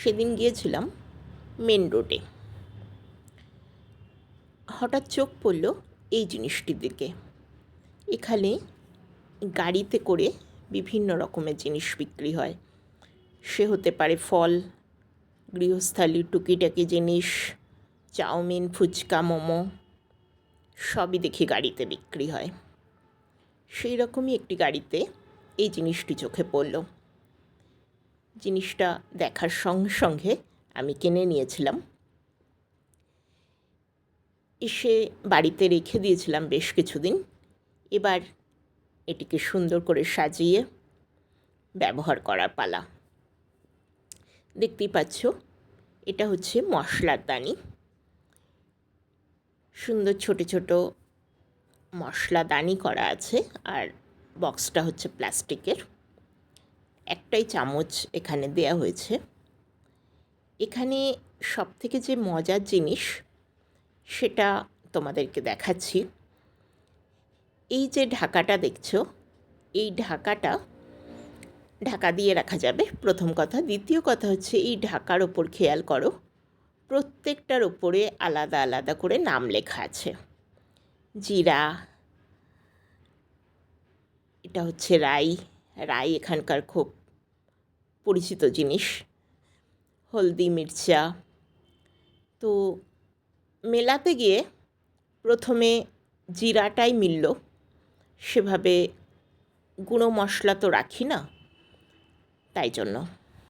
সেদিন গিয়েছিলাম মেন রোডে। হঠাৎ চোখ পড়ল এই জিনিসটির দিকে। এখানে গাড়িতে করে বিভিন্ন রকমের জিনিস বিক্রি হয়। সে হতে পারে ফল, গৃহস্থালির টুকিটাকি জিনিস, চাউমিন, ফুচকা, মোমো, সবই দেখি গাড়িতে বিক্রি হয়। সেই রকমই একটি গাড়িতে এই জিনিসটি চোখে পড়ল। জিনিসটা দেখার সঙ্গে সঙ্গে আমি কিনে নিয়েছিলাম। এসে বাড়িতে রেখে দিয়েছিলাম বেশ কিছুদিন। এবার এটিকে সুন্দর করে সাজিয়ে ব্যবহার করার পালা। দেখতেই পাচ্ছ, এটা হচ্ছে মশলার দানি। সুন্দর ছোট ছোট মশলাদানি করা আছে, আর বক্সটা হচ্ছে প্লাস্টিকের। একটাই চামচ এখানে দেয়া হয়েছে। এখানে সবথেকে যে মজার জিনিস সেটা তোমাদেরকে দেখাচ্ছি। এই যে ঢাকাটা দেখছো, এই ঢাকাটা ঢাকা দিয়ে রাখা যাবে, প্রথম কথা। দ্বিতীয় কথা হচ্ছে, এই ঢাকার ওপর খেয়াল করো, প্রত্যেকটার ওপরে আলাদা আলাদা করে নাম লেখা আছে। জিরা, এটা হচ্ছে রাই। রাই এখানকার খুব পরিচিত জিনিস। হলদি, মির্চা। তো মেলাতে গিয়ে প্রথমে জিরাটাই মিলল। সেভাবে গুঁড়ো মশলা তো রাখি না, তাই জন্য